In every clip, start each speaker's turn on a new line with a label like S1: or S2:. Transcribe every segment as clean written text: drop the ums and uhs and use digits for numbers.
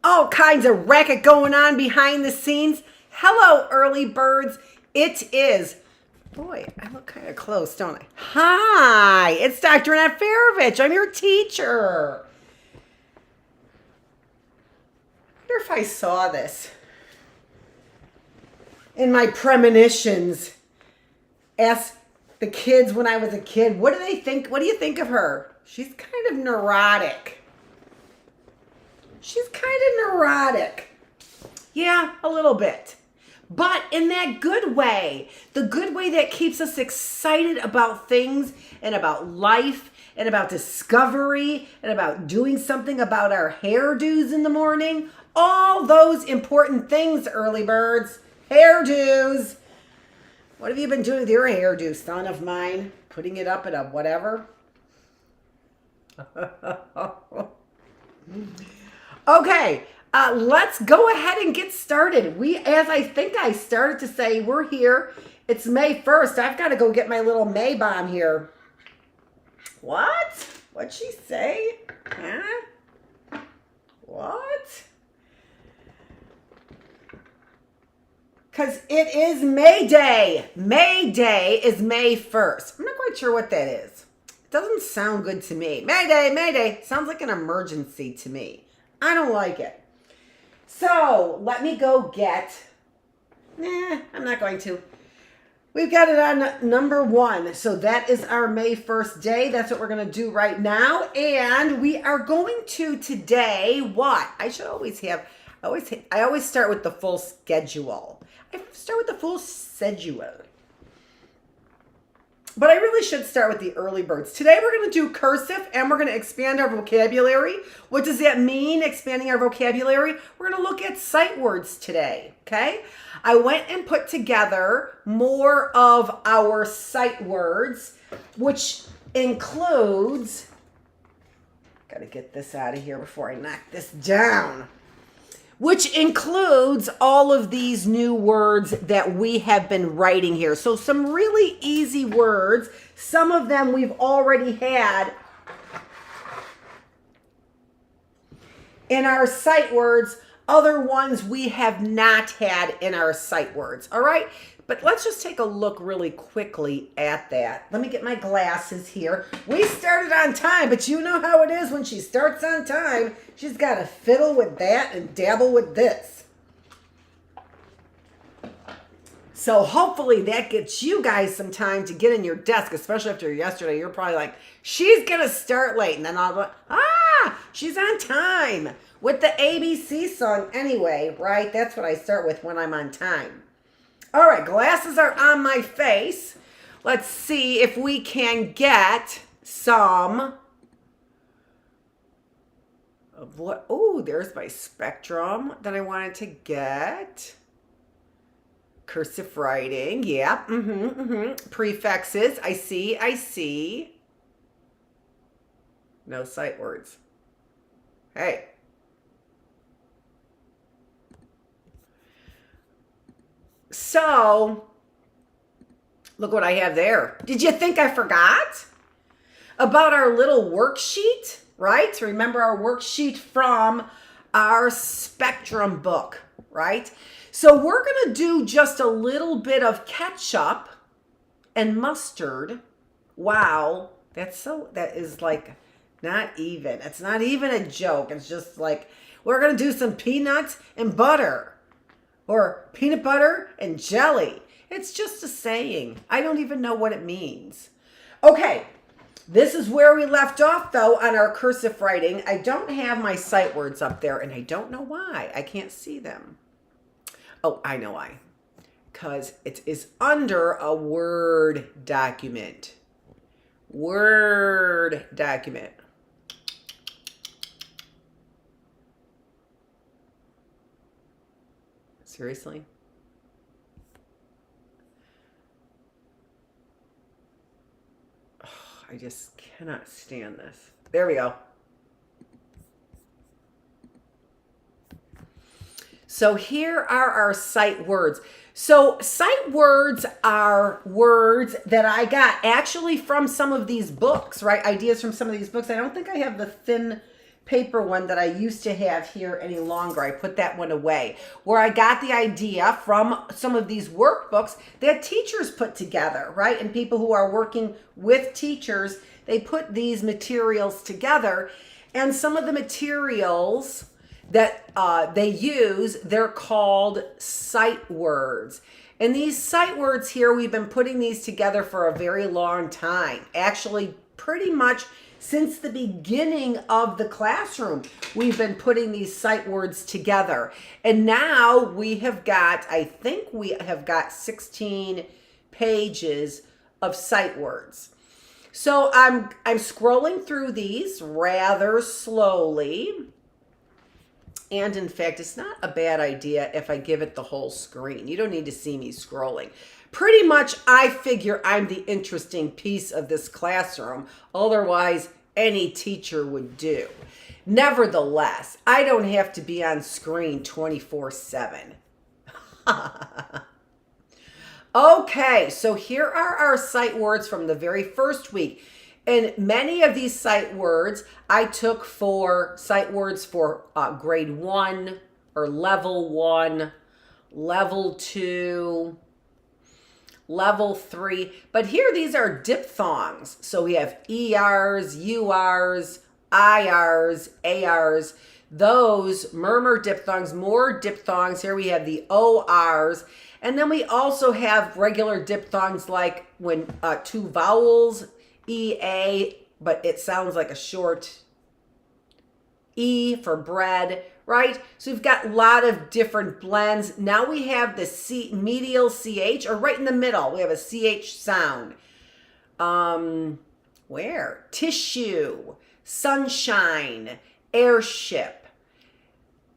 S1: All kinds of racket going on behind the scenes. Hello, early birds. It is, boy, I look kind of close, don't I? Hi, it's Dr. Annette Feravich. I'm your teacher. I wonder if I saw this in my premonitions. Ask the kids when I was a kid, what do they think? What do you think of her? She's kind of neurotic. She's kind of neurotic. Yeah, a little bit. But in that good way, the good way that keeps us excited about things and about life and about discovery and about doing something about our hairdos in the morning. All those important things, early birds. Hairdos. What have you been doing with your hairdo, son of mine? Putting it up at a whatever? Okay, let's go ahead and get started. As I think I started to say, we're here. It's May 1st. I've got to go get my little May bomb here. What? What'd she say? Huh? What? Because it is May Day. May Day is May 1st. I'm not quite sure what that is. It doesn't sound good to me. May Day, May Day. Sounds like an emergency to me. I don't like it. So let me go get, I'm not going to. We've got it on number 1. So that is our May 1st day. That's what we're going to do right now. And we are going to today, what? I always start with the full schedule. I start with the full schedule. But I really should start with the early birds. Today we're going to do cursive and we're going to expand our vocabulary. What does that mean, expanding our vocabulary? We're going to look at sight words today, okay? I went and put together more of our sight words, which includes, got to get this out of here before I knock this down, which includes all of these new words that we have been writing here. So some really easy words. Some of them we've already had in our sight words. Other ones we have not had in our sight words. All right? But let's just take a look really quickly at that. Let me get my glasses here. We started on time, but you know how it is when she starts on time. She's got to fiddle with that and dabble with this. So hopefully that gets you guys some time to get in your desk, especially after yesterday. You're probably like, she's going to start late. And then I'll go, she's on time with the ABC song anyway, right? That's what I start with when I'm on time. All right, glasses are on my face. Let's see if we can get some of what. Oh, there's my spectrum that I wanted to get. Cursive writing, yeah. Prefixes, I see. No sight words. Hey. So, look what I have there. Did you think I forgot about our little worksheet, right? Remember our worksheet from our spectrum book, right? So we're going to do just a little bit of ketchup and mustard. Wow, that is like not even. It's not even a joke. It's just like we're going to do some peanuts and butter or peanut butter and jelly. It's just a saying. I don't even know what it means. Okay, this is where we left off though on our cursive writing. I don't have my sight words up there and I don't know why. I can't see them. Oh, I know why. Because it is under a Word document. Word document. Seriously? Oh, I just cannot stand this. There we go. So here are our sight words. So sight words are words that I got actually from some of these books, right? Ideas from some of these books. I don't think I have the thin paper one that I used to have here any longer. I put that one away. Where I got the idea from some of these workbooks that teachers put together, right? And people who are working with teachers, they put these materials together. And some of the materials that they use, they're called sight words. And these sight words here, we've been putting these together for a very long time. Actually, pretty much since the beginning of the classroom, we've been putting these sight words together. And now we have got, I think we have got 16 pages of sight words. So I'm scrolling through these rather slowly. And in fact, it's not a bad idea if I give it the whole screen. You don't need to see me scrolling. Pretty much, I figure I'm the interesting piece of this classroom. Otherwise, any teacher would do. Nevertheless, I don't have to be on screen 24/7. Okay, so here are our sight words from the very first week. And many of these sight words I took for sight words for grade 1 or level 1, level 2, level 3. But here these are diphthongs. So we have ERs, URs, IRs, ARs. Those murmur diphthongs, more diphthongs. Here we have the ORs. And then we also have regular diphthongs like when two vowels, EA, but it sounds like a short E for bread, right? So we've got a lot of different blends. Now we have the medial CH, or right in the middle, we have a CH sound. Where? Tissue, sunshine, airship,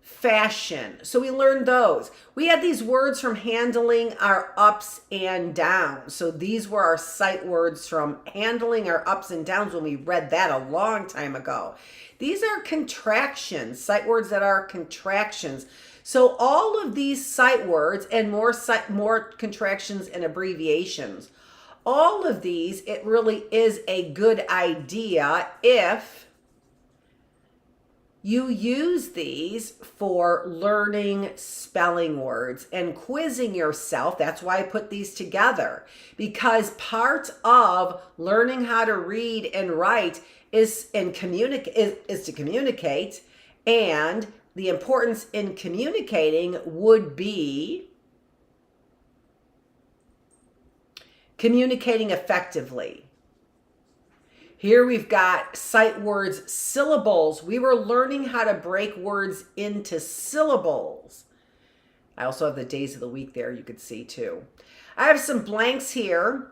S1: fashion. So we learned those. We had these words from handling our ups and downs. So these were our sight words from handling our ups and downs when we read that a long time ago. These are contractions, sight words that are contractions. So all of these sight words and more contractions and abbreviations, all of these, it really is a good idea if you use these for learning spelling words and quizzing yourself. That's why I put these together, because part of learning how to read and write is to communicate, and the importance in communicating would be Communicating effectively. Here we've got sight words, syllables. We were learning how to break words into syllables. I also have the days of the week there, you could see too. I have some blanks here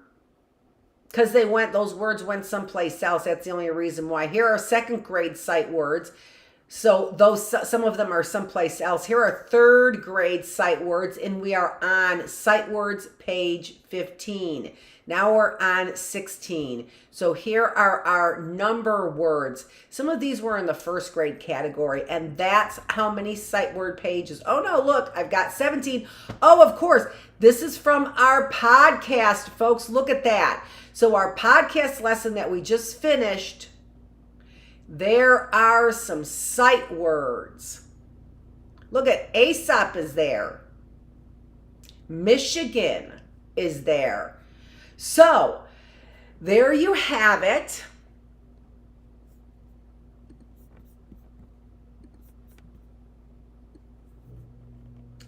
S1: because those words went someplace else. That's the only reason why. Here are second grade sight words. So some of them are someplace else. Here are third grade sight words, and we are on sight words page 15. Now we're on 16. So here are our number words. Some of these were in the first grade category, and that's how many sight word pages. Oh no, look, I've got 17. Oh, of course, this is from our podcast, folks. Look at that. So our podcast lesson that we just finished, there are some sight words. Look at Aesop is there. Michigan is there. So there you have it.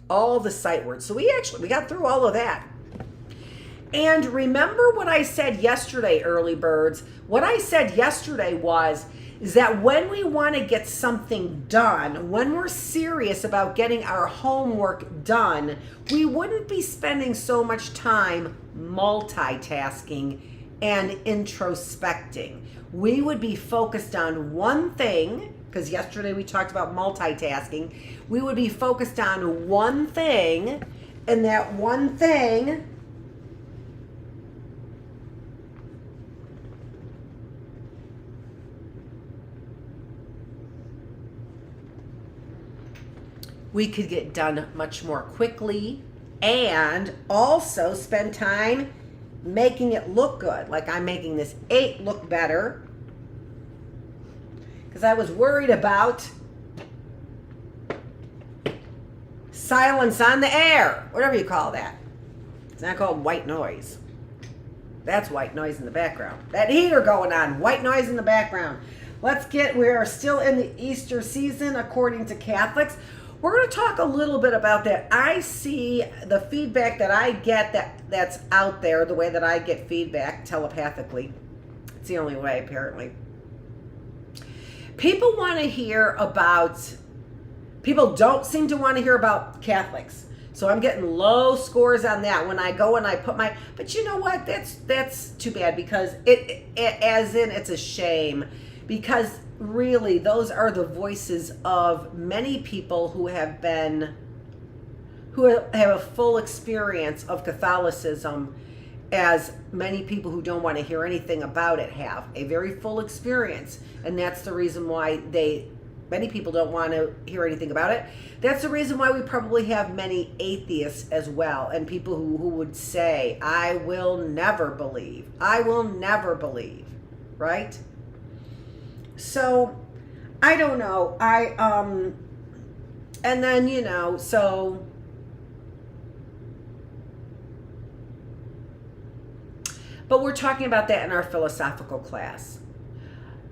S1: All the sight words. So we got through all of that. And remember what I said yesterday, early birds. What I said yesterday is that when we want to get something done, when we're serious about getting our homework done, we wouldn't be spending so much time multitasking and introspecting. We would be focused on one thing, because yesterday we talked about multitasking. We would be focused on one thing, and that one thing we could get done much more quickly and also spend time making it look good. Like I'm making this 8 look better because I was worried about silence on the air, whatever you call that. It's not called white noise. That's white noise in the background. That heater going on, white noise in the background. We are still in the Easter season according to Catholics. We're going to talk a little bit about that. I see the feedback that I get that's out there, the way that I get feedback telepathically. It's the only way, apparently. People don't seem to want to hear about Catholics. So I'm getting low scores on that when I go and I put but you know what? That's too bad because it's a shame because really, those are the voices of many people who have a full experience of Catholicism, as many people who don't want to hear anything about it have a very full experience. And that's the reason why many people don't want to hear anything about it. That's the reason why we probably have many atheists as well, and people who would say, I will never believe, right? So, I don't know. And then, but we're talking about that in our philosophical class.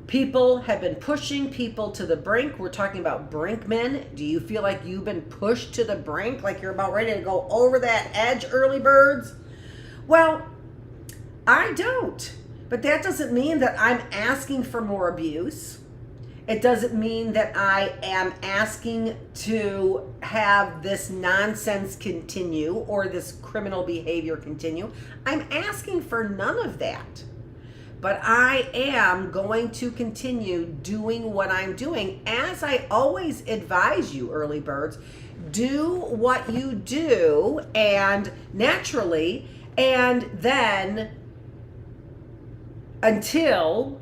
S1: People have been pushing people to the brink. We're talking about Brinkman. Do you feel like you've been pushed to the brink, like you're about ready to go over that edge, early birds? Well, I don't. But that doesn't mean that I'm asking for more abuse. It doesn't mean that I am asking to have this nonsense continue or this criminal behavior continue. I'm asking for none of that. But I am going to continue doing what I'm doing. As I always advise you, early birds, do what you do and naturally, and then until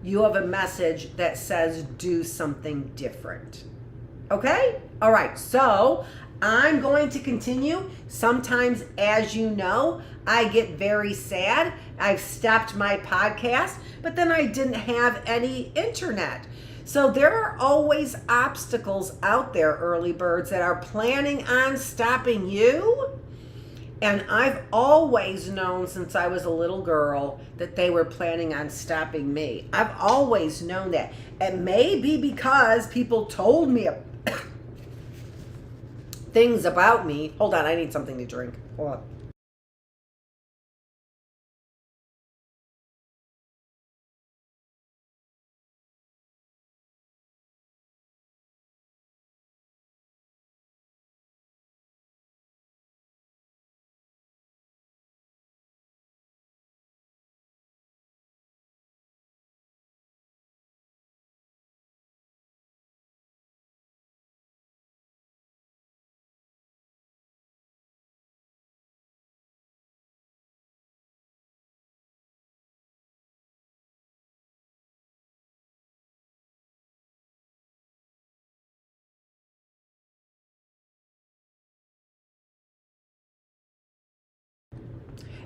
S1: you have a message that says do something different. Okay? All right. So I'm going to continue. Sometimes, as you know, I get very sad. I've stopped my podcast, but then I didn't have any internet. So there are always obstacles out there, early birds, that are planning on stopping you. And I've always known since I was a little girl that they were planning on stopping me. I've always known that. It may be because people told me things about me. Hold on, I need something to drink. Hold on.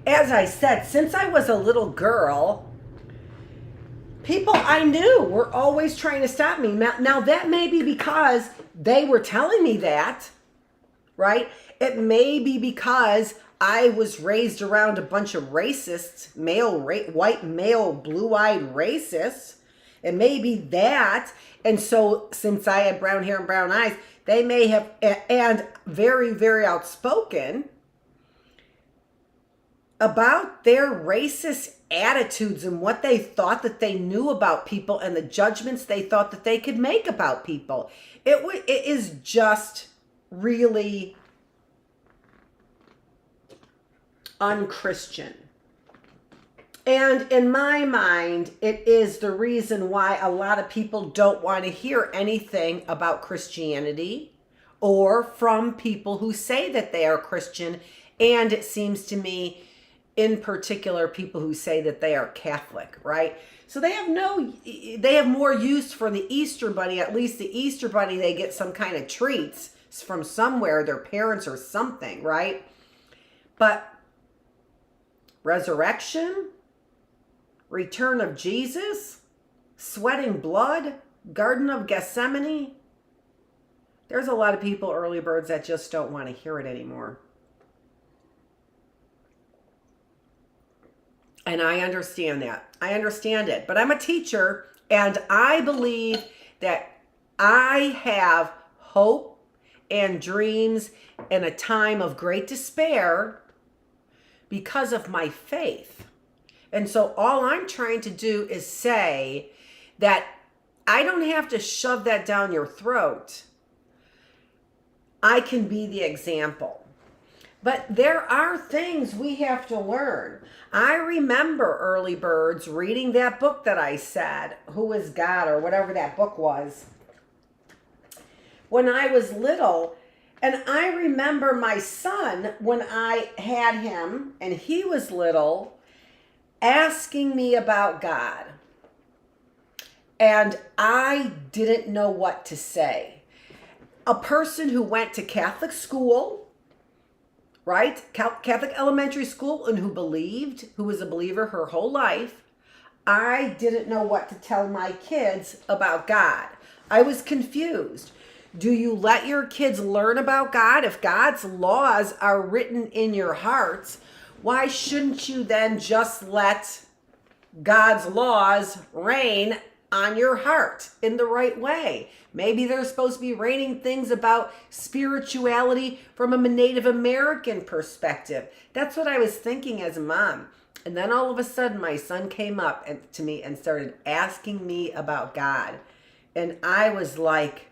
S1: as I said, since I was a little girl, people I knew were always trying to stop me. Now that may be because they were telling me that, right? It may be because I was raised around a bunch of racists, white male, blue-eyed racists. It may be that. And so since I had brown hair and brown eyes, they may have, and very, very outspoken about their racist attitudes and what they thought that they knew about people and the judgments they thought that they could make about people. It is just really unchristian. And in my mind, it is the reason why a lot of people don't want to hear anything about Christianity or from people who say that they are Christian. And it seems to me, in particular, people who say that they are Catholic, right? So they have more use for the Easter Bunny. At least the Easter Bunny, they get some kind of treats from somewhere, their parents or something, right? But resurrection, return of Jesus, sweating blood, Garden of Gethsemane. There's a lot of people, early birds, that just don't want to hear it anymore. And I understand that. I understand it. But I'm a teacher, and I believe that I have hope and dreams in a time of great despair because of my faith. And so all I'm trying to do is say that I don't have to shove that down your throat. I can be the example. But there are things we have to learn. I remember, early birds, reading that book that I said, Who is God, or whatever that book was, when I was little. And I remember my son, when I had him and he was little, asking me about God. And I didn't know what to say. A person who went to Catholic school, right? Catholic elementary school, and who was a believer her whole life, I didn't know what to tell my kids about God. I was confused. Do you let your kids learn about God? If God's laws are written in your hearts, why shouldn't you then just let God's laws reign on your heart in the right way? Maybe they're supposed to be raining things about spirituality from a Native American perspective. That's what I was thinking as a mom. And then all of a sudden, my son came up to me and started asking me about God. And I was like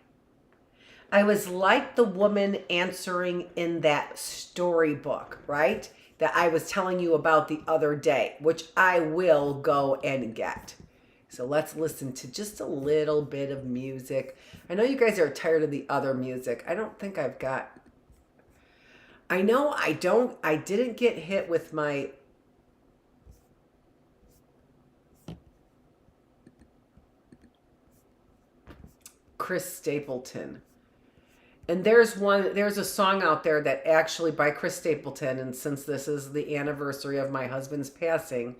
S1: the woman answering in that storybook, right? That I was telling you about the other day, which I will go and get. So let's listen to just a little bit of music. I know you guys are tired of the other music. I don't think I've got... I didn't get hit with my... Chris Stapleton. And there's a song out there that actually by Chris Stapleton, and since this is the anniversary of my husband's passing,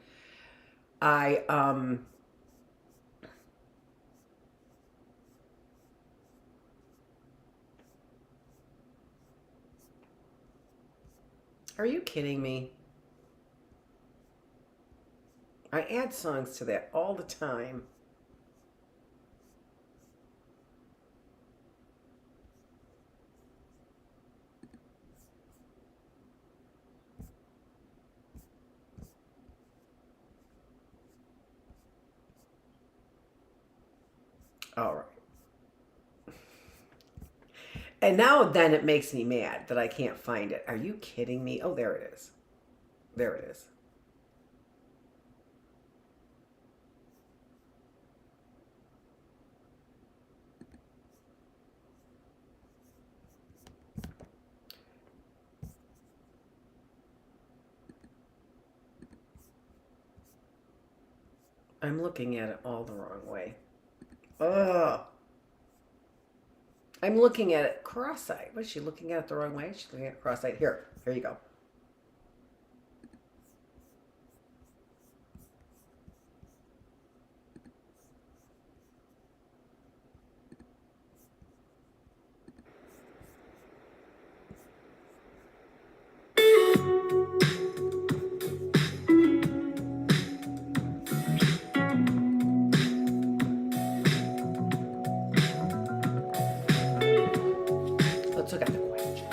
S1: Are you kidding me? I add songs to that all the time. All right. And now then it makes me mad that I can't find it. Are you kidding me? Oh, there it is. There it is. I'm looking at it all the wrong way. Ugh. I'm looking at it cross-eyed. What, is she looking at it the wrong way? She's looking at it cross-eyed. Here you go. Let's look at the question.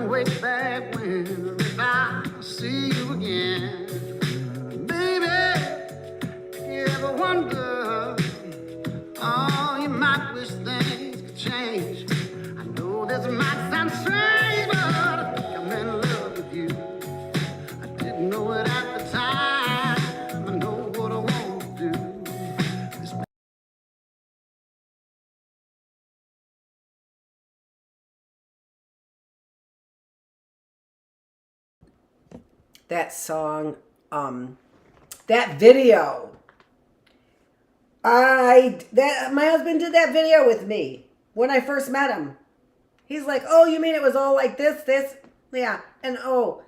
S2: Way back when, if I see you again, baby, you ever wonder, oh, you might wish things could change. I know this might sound strange, but I think I'm in love with you. I didn't know it at the time. I know what I want to do.
S1: That song, that video. My husband did that video with me when I first met him. He's like, oh, you mean it was all like this? Yeah. And oh,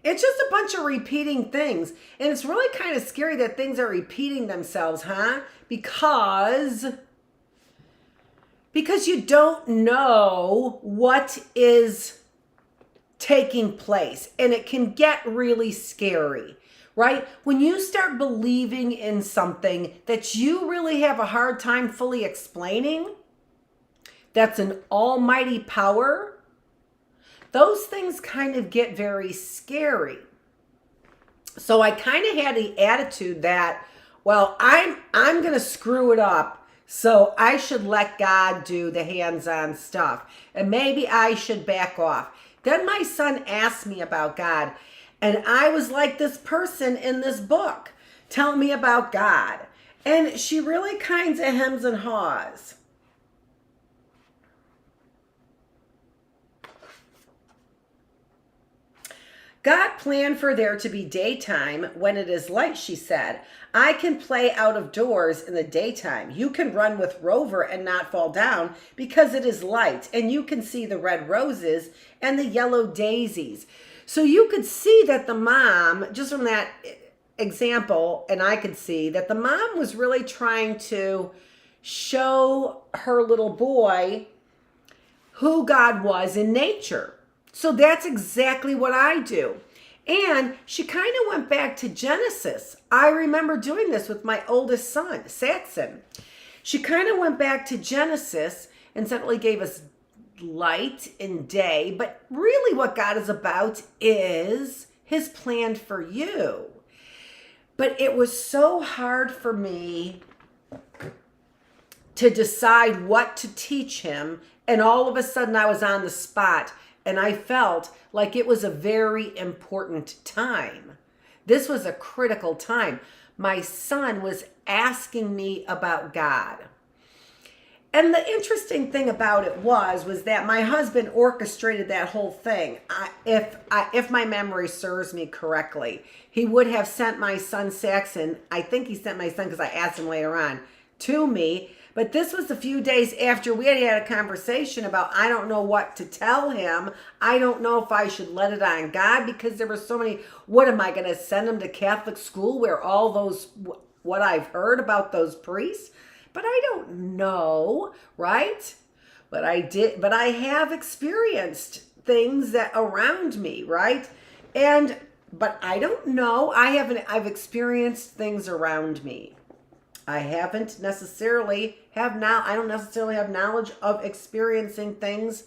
S1: it's just a bunch of repeating things. And it's really kind of scary that things are repeating themselves, huh? Because you don't know what is taking place, and it can get really scary, right? When you start believing in something that you really have a hard time fully explaining, that's an almighty power, those things kind of get very scary. So I kind of had the attitude that, well, I'm going to screw it up, so I should let God do the hands-on stuff, and maybe I should back off. Then my son asked me about God, and I was like this person in this book, telling me about God. And she really kinds of hems and haws. God planned for there to be daytime when it is light, she said. I can play out of doors in the daytime. You can run with Rover and not fall down because it is light, and you can see the red roses and the yellow daisies. So you could see that the mom, just from that example, and I could see that the mom was really trying to show her little boy who God was in nature. So that's exactly what I do. And she kind of went back to Genesis. I remember doing this with my oldest son, Satson. She kind of went back to Genesis and suddenly gave us light and day. But really what God is about is his plan for you. But it was so hard for me to decide what to teach him. And all of a sudden I was on the spot. And I felt like it was a very important time. This was a critical time. My son was asking me about God. And the interesting thing about it was that my husband orchestrated that whole thing. If my memory serves me correctly, he would have sent my son Saxon. I think he sent my son because I asked him later on to me. But this was a few days after we had a conversation about, I don't know what to tell him. I don't know if I should let it on God because there were so many, what am I going to send him to Catholic school where all those, what I've heard about those priests? But I don't know, right? But I have experienced things that around me, right? But I don't know. I've experienced things around me. I don't necessarily have knowledge of experiencing things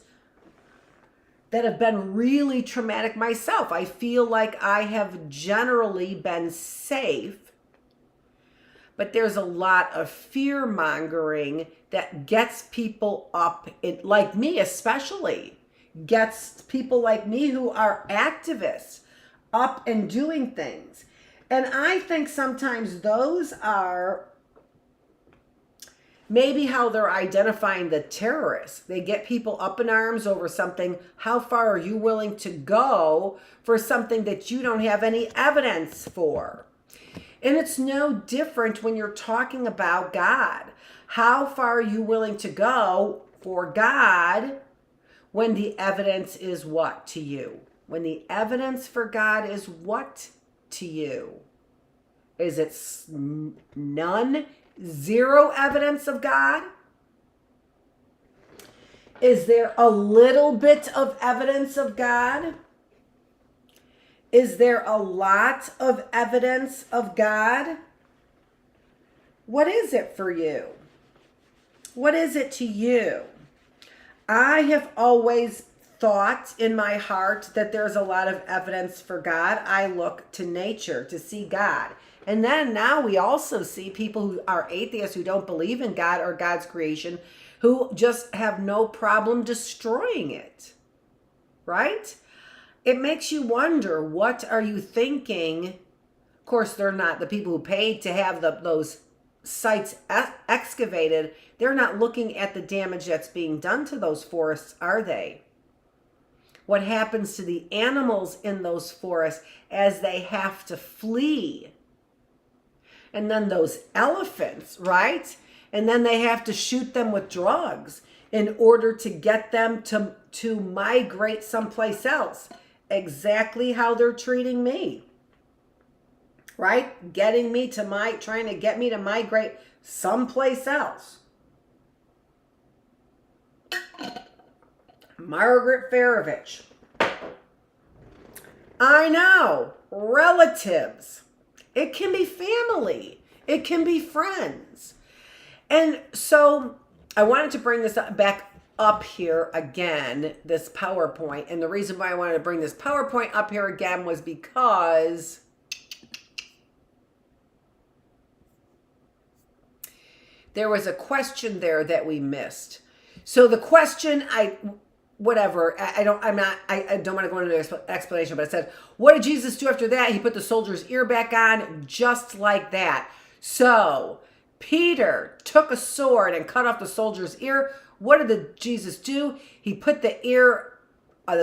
S1: that have been really traumatic myself. I feel like I have generally been safe, but there's a lot of fear mongering that gets people up, like me especially, gets people like me who are activists up and doing things. And I think sometimes those are maybe how they're identifying the terrorists. They get people up in arms over something. How far are you willing to go for something that you don't have any evidence for? And it's no different when you're talking about God. How far are you willing to go for God when the evidence is what to you? When the evidence for God is what to you? Is it none? Zero evidence of God? Is there a little bit of evidence of God? Is there a lot of evidence of God? What is it for you? What is it to you? I have always thought in my heart that there's a lot of evidence for God. I look to nature to see God. And then now we also see people who are atheists, who don't believe in God or God's creation, who just have no problem destroying it, right? It makes you wonder, what are you thinking? Of course, they're not the people who paid to have those sites excavated. They're not looking at the damage that's being done to those forests, are they? What happens to the animals in those forests as they have to flee? And then those elephants, right? And then they have to shoot them with drugs in order to get them to migrate someplace else. Exactly how they're treating me, right? Trying to get me to migrate someplace else. Margaret Feravich. I know, relatives. It can be family. It can be friends. And so I wanted to bring this back up here again, this PowerPoint. And the reason why I wanted to bring this PowerPoint up here again was because there was a question there that we missed. So the question, I don't want to go into the explanation, but it said, what did Jesus do after that? He put the soldier's ear back on, just like that. So Peter took a sword and cut off the soldier's ear. What did Jesus do? He put the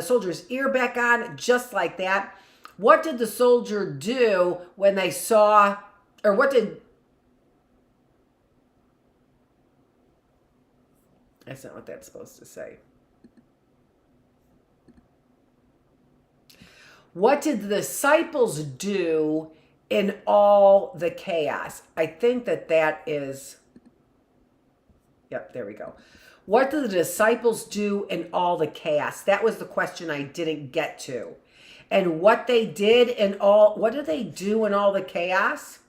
S1: soldier's ear back on, just like that. What did the soldier do when they saw, or what did, that's not what that's supposed to say. What did the disciples do in all the chaos? I think that is, yep, there we go. What did the disciples do in all the chaos? That was the question I didn't get to. And what they did what did they do in all the chaos?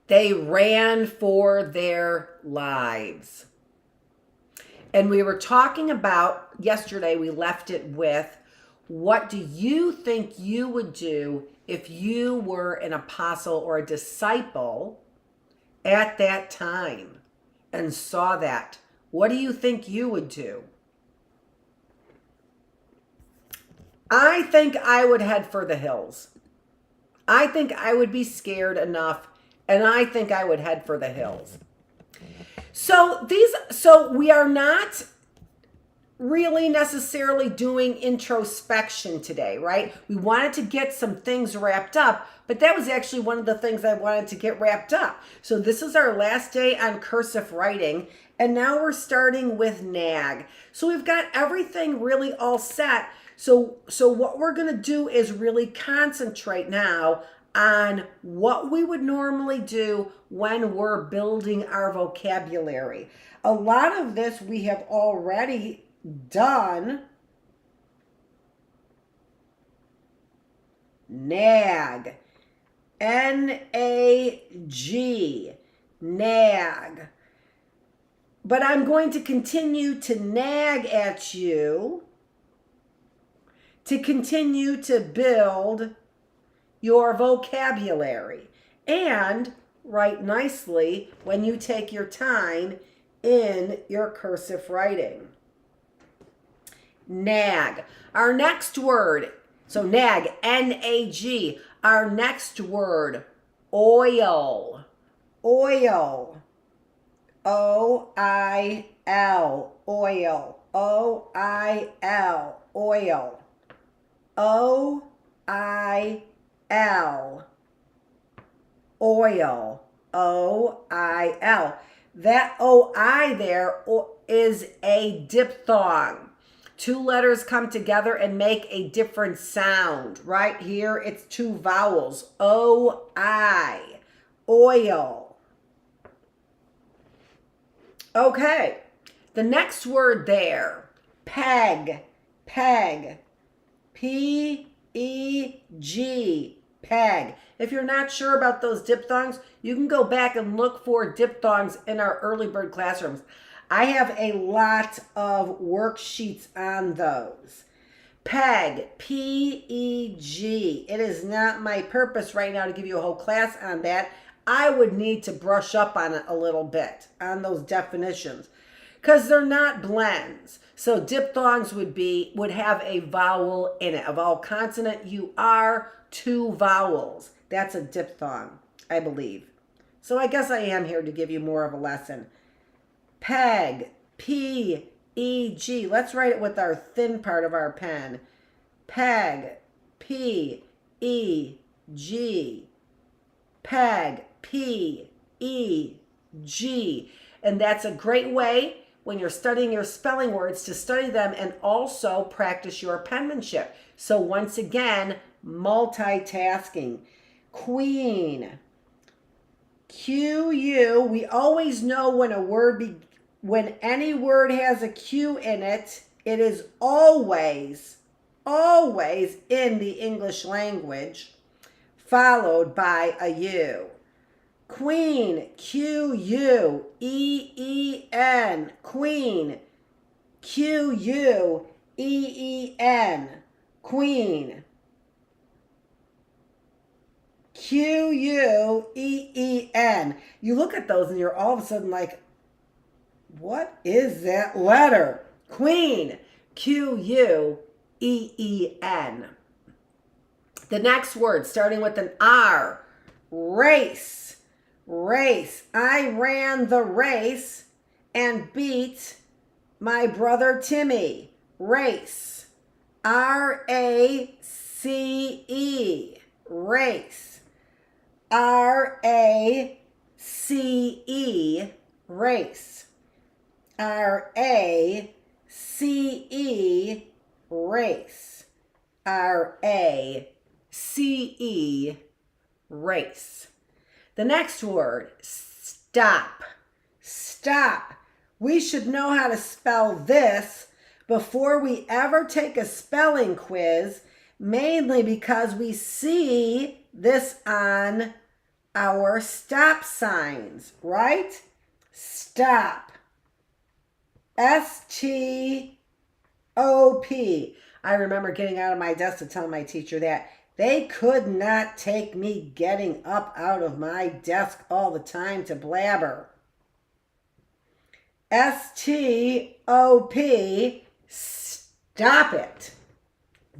S1: They ran for their lives. And we were talking about, yesterday we left it with, what do you think you would do if you were an apostle or a disciple at that time and saw that? What do you think you would do? I think I would head for the hills. I think I would be scared enough, and I think I would head for the hills. So we are not really necessarily doing introspection today, right? We wanted to get some things wrapped up, but that was actually one of the things I wanted to get wrapped up. So this is our last day on cursive writing, and now we're starting with NAG. So we've got everything really all set. So what we're going to do is really concentrate now on what we would normally do when we're building our vocabulary. A lot of this we have already done. Nag. N-A-G. Nag. But I'm going to continue to nag at you to continue to build your vocabulary and write nicely when you take your time in your cursive writing. Nag. Our next word, so nag, N-A-G. Our next word, oil. Oil. O-I-L. Oil. O-I-L. Oil. O-I-L. Oil. O-I-L. That O-I there is a diphthong. Two letters come together and make a different sound. Right here, it's two vowels. O-I. Oil. Okay. The next word there, peg, peg, P-E-G, peg. If you're not sure about those diphthongs, you can go back and look for diphthongs in our early bird classrooms. I have a lot of worksheets on those. Peg, P-E-G. It is not my purpose right now to give you a whole class on that. I would need to brush up on it a little bit, on those definitions, because they're not blends. So diphthongs would have a vowel in it. A vowel consonant, you are 2 vowels. That's a diphthong, I believe. So I guess I am here to give you more of a lesson. Peg, P-E-G. Let's write it with our thin part of our pen. Peg, P-E-G. Peg, P-E-G. And that's a great way when you're studying your spelling words to study them and also practice your penmanship. So once again, multitasking. Queen. Q-U. We always know when when any word has a Q in it, it is always in the English language followed by a U. Queen, Q-U-E-E-N, queen, Q-U-E-E-N, queen, Q-U-E-E-N. You look at those and you're all of a sudden like, what is that letter? Queen, Q-U-E-E-N. The next word, starting with an R, race. Race. I ran the race and beat my brother Timmy. Race. R-A-C-E. Race. R-A-C-E. Race. R-A-C-E. Race. R-A-C-E. Race. The next word, stop. Stop. We should know how to spell this before we ever take a spelling quiz, mainly because we see this on our stop signs, right? Stop. S-T-O-P. I remember getting out of my desk to tell my teacher that. They could not take me getting up out of my desk all the time to blabber. S-T-O-P. Stop it.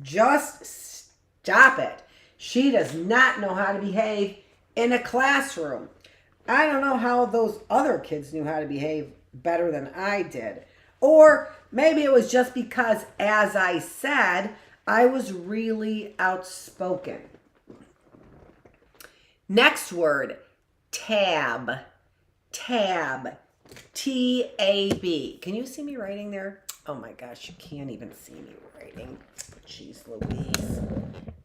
S1: Just stop it. She does not know how to behave in a classroom. I don't know how those other kids knew how to behave better than I did. Or maybe it was just because, as I said, I was really outspoken. Next word, tab. Tab. T-A-B. Can you see me writing there? Oh my gosh, you can't even see me writing. Jeez Louise.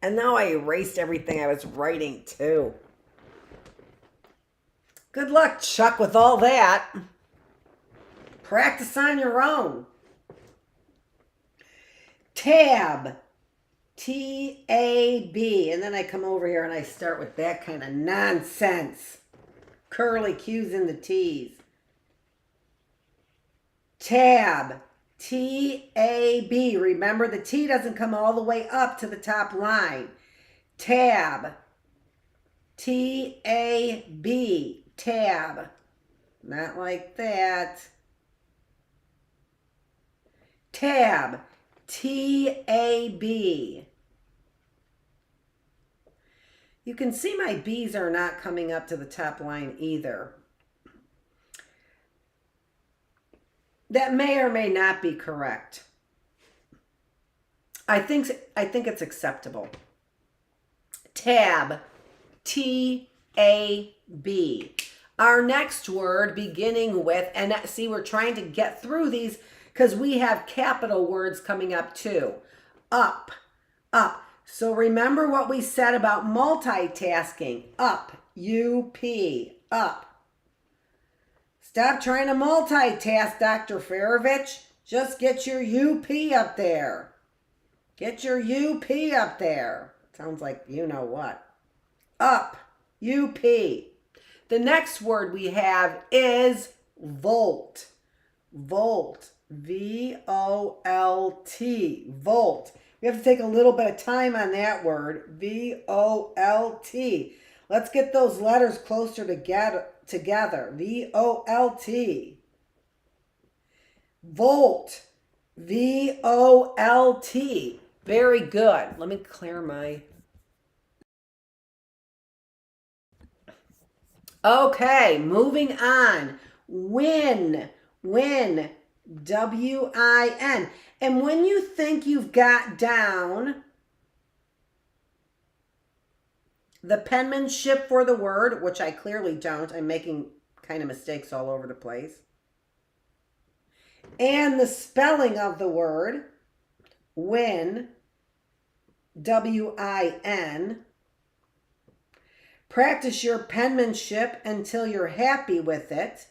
S1: And now I erased everything I was writing too. Good luck, Chuck, with all that. Practice on your own. Tab. T-A-B. And then I come over here and I start with that kind of nonsense. Curly Q's in the T's. Tab. T-A-B. Remember, the T doesn't come all the way up to the top line. Tab. T-A-B. Tab. Not like that. Tab. T-A-B. You can see my B's are not coming up to the top line either. That may or may not be correct. I think it's acceptable. Tab. T-A-B. Our next word beginning with, and see, we're trying to get through these because we have capital words coming up too. Up. Up. So remember what we said about multitasking. Up. U-P. Up. Stop trying to multitask, Dr. Feravich. Just get your UP up there. Get your UP up there. Sounds like you know what. Up. UP. The next word we have is volt. Volt. V-O-L-T. Volt. We have to take a little bit of time on that word. V-O-L-T. Let's get those letters closer together. V-O-L-T. Volt. V-O-L-T. Very good. Let me clear my... Okay, moving on. Win. Win. W-I-N. And when you think you've got down the penmanship for the word, which I clearly don't, I'm making kind of mistakes all over the place, and the spelling of the word, win, W-I-N, practice your penmanship until you're happy with it,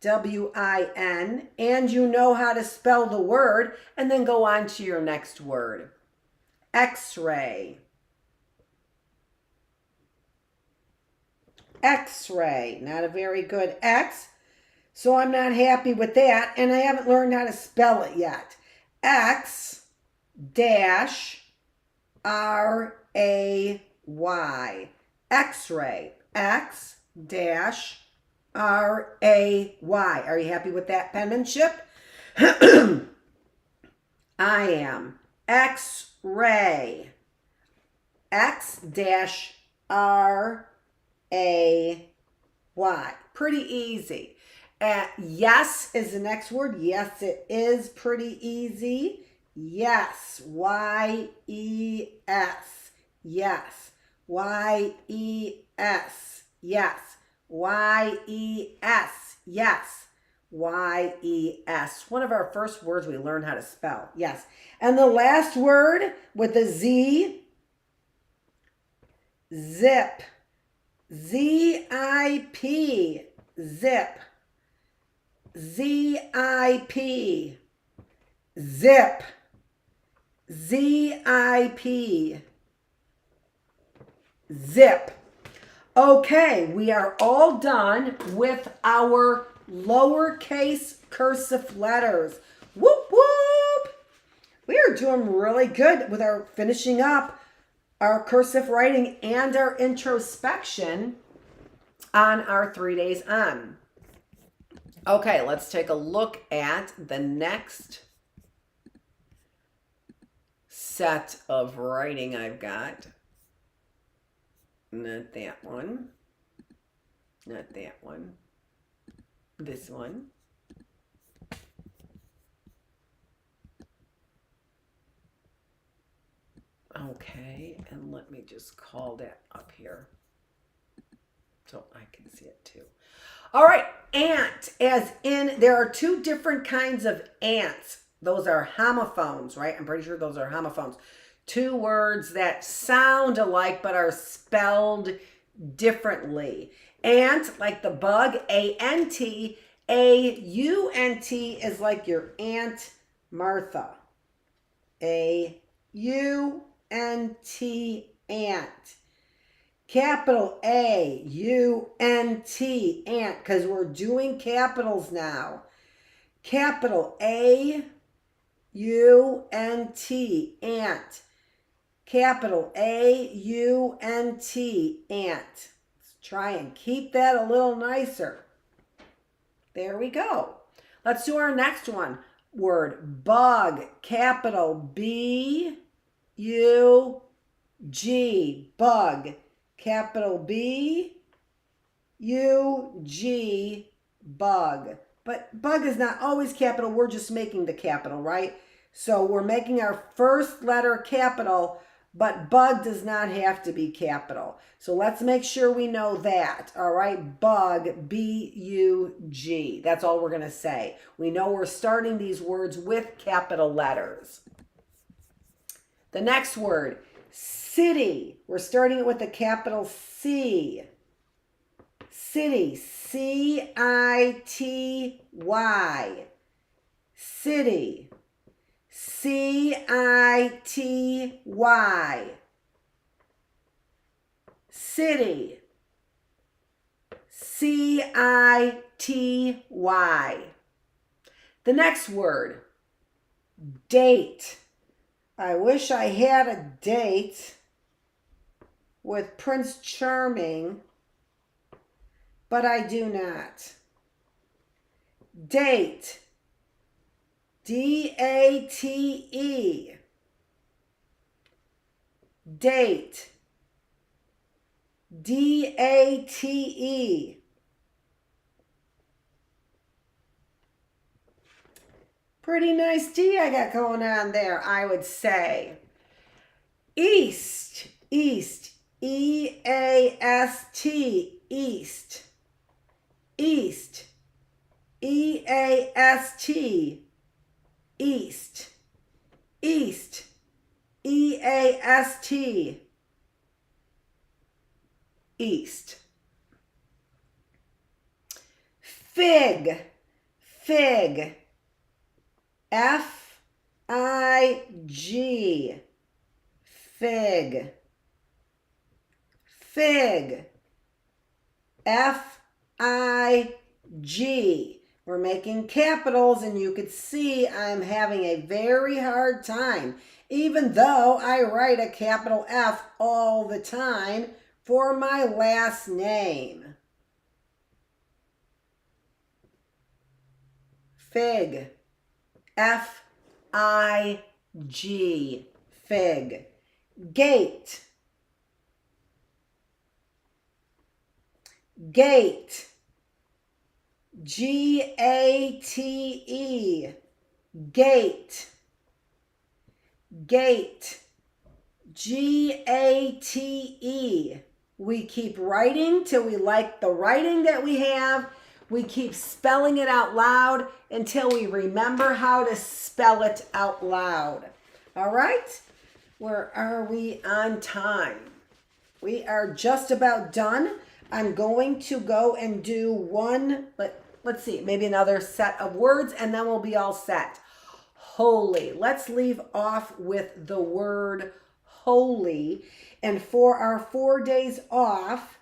S1: W-I-N, and you know how to spell the word, and then go on to your next word. X-ray. X-ray. Not a very good X, so I'm not happy with that, and I haven't learned how to spell it yet. X-R-A-Y. X-ray. X-R-A-Y. Are you happy with that penmanship? I am. X-ray. X-R-A-Y. Pretty easy. Yes is the next word. Yes, it is pretty easy. Yes. Y-E-S. Yes. Y-E-S. Yes. Y-E-S. Yes. Y-E-S. One of our first words we learned how to spell. Yes. And the last word with a Z, zip. Z-I-P. Zip. Z-I-P. Zip. Z-I-P. Zip. Okay, we are all done with our lowercase cursive letters. Whoop, whoop. We are doing really good with our finishing up our cursive writing and our introspection on our 3 days on. Okay, let's take a look at the next set of writing I've got. Not that one. Not that one. This one. Okay, and let me just call that up here so I can see it too. All right, ant, as in there are two different kinds of ants. Those are homophones, right? I'm pretty sure those are homophones. Two words that sound alike but are spelled differently. Ant, like the bug, A-N-T. A-U-N-T is like your Aunt Martha. A-U-N-T, ant. Capital A-U-N-T, ant, because we're doing capitals now. Capital A-U-N-T, ant. Capital A-U-N-T, ant. Let's try and keep that a little nicer. There we go. Let's do our next one. Word, bug. Capital B-U-G, bug. Capital B-U-G, bug. But bug is not always capital. We're just making the capital, right? So we're making our first letter capital, but bug does not have to be capital. So let's make sure we know that. All right, bug, B-U-G. That's all we're going to say. We know we're starting these words with capital letters. The next word, city. We're starting it with a capital C. City, C-I-T-Y. City. C-I-T-Y. City. C-I-T-Y. The next word, date. I wish I had a date with Prince Charming, but I do not. Date. D-A-T-E. Date. D-A-T-E. Pretty nice D I got going on there, I would say. East. East. E-A-S-T. East. East. E-A-S-T. East. East. E-A-S-T. East. Fig. Fig. F-I-G. Fig. Fig. F-I-G. We're making capitals, and you could see I'm having a very hard time, even though I write a capital F all the time for my last name. Fig. F-I-G. Fig. Gate. Gate. G-A-T-E. Gate. Gate. G-A-T-E. We keep writing till we like the writing that we have. We keep spelling it out loud until we remember how to spell it out loud. All right? Where are we on time? We are just about done. I'm going to go and do one, let's see, maybe another set of words, and then we'll be all set. Holy. Let's leave off with the word holy. And for our 4 days off,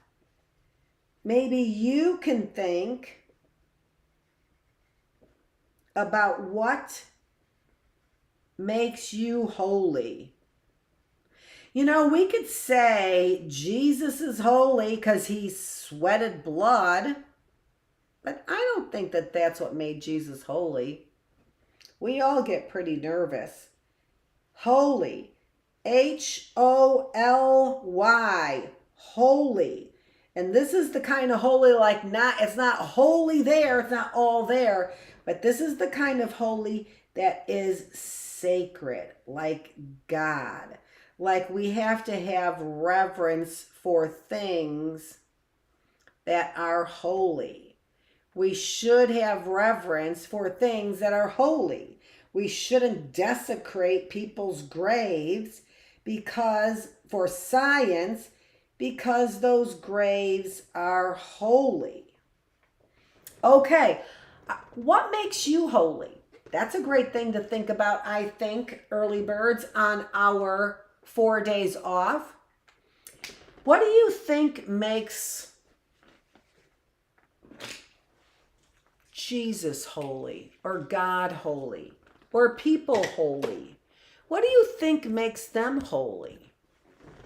S1: maybe you can think about what makes you holy. You know, we could say Jesus is holy because he sweated blood, but I don't think that that's what made Jesus holy. We all get pretty nervous. Holy. H-O-L-Y. Holy. And this is the kind of holy, like it's not holy there, it's not all there, but this is the kind of holy that is sacred, like God. Like we have to have reverence for things that are holy. We should have reverence for things that are holy. We shouldn't desecrate people's graves for science, because those graves are holy. Okay, what makes you holy? That's a great thing to think about, I think, early birds, on our 4 days off. What do you think makes Jesus holy, or God holy, or people holy? What do you think makes them holy?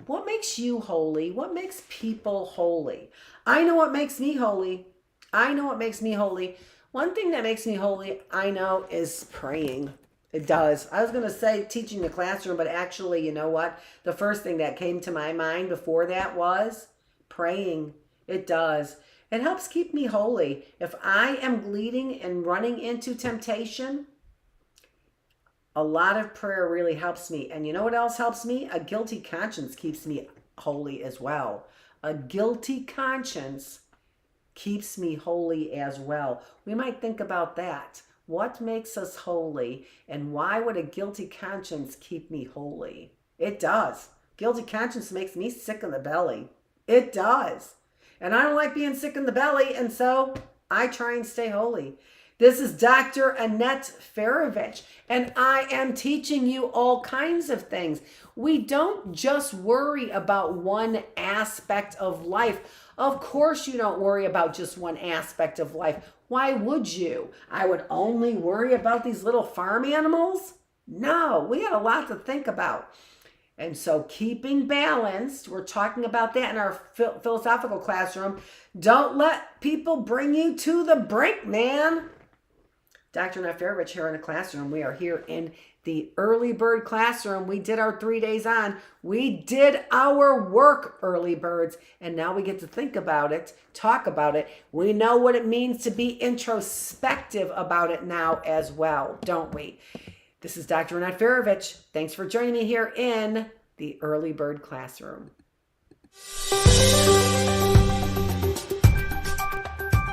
S1: What makes you holy? What makes people holy? I know what makes me holy. I know what makes me holy. One thing that makes me holy, I know, is praying. It does. I was going to say teaching the classroom, but actually, you know what? The first thing that came to my mind before that was praying. It does. It helps keep me holy. If I am leading and running into temptation, a lot of prayer really helps me. And you know what else helps me? A guilty conscience keeps me holy as well. A guilty conscience keeps me holy as well. We might think about that. What makes us holy, and why would a guilty conscience keep me holy? It does. Guilty conscience makes me sick in the belly. It does. And I don't like being sick in the belly, and so I try and stay holy. This is Dr. Annette Feravich, and I am teaching you all kinds of things. We don't just worry about one aspect of life. Of course you don't worry about just one aspect of life. Why would you? I would only worry about these little farm animals? No, we got a lot to think about. And so keeping balanced, we're talking about that in our philosophical classroom. Don't let people bring you to the brink, man. Dr. Annette Feravich here in the classroom. We are here in the early bird classroom. We did our 3 days on. We did our work, early birds. And now we get to think about it, talk about it. We know what it means to be introspective about it now as well, don't we? This is Dr. Annette Feravich. Thanks for joining me here in the early bird classroom.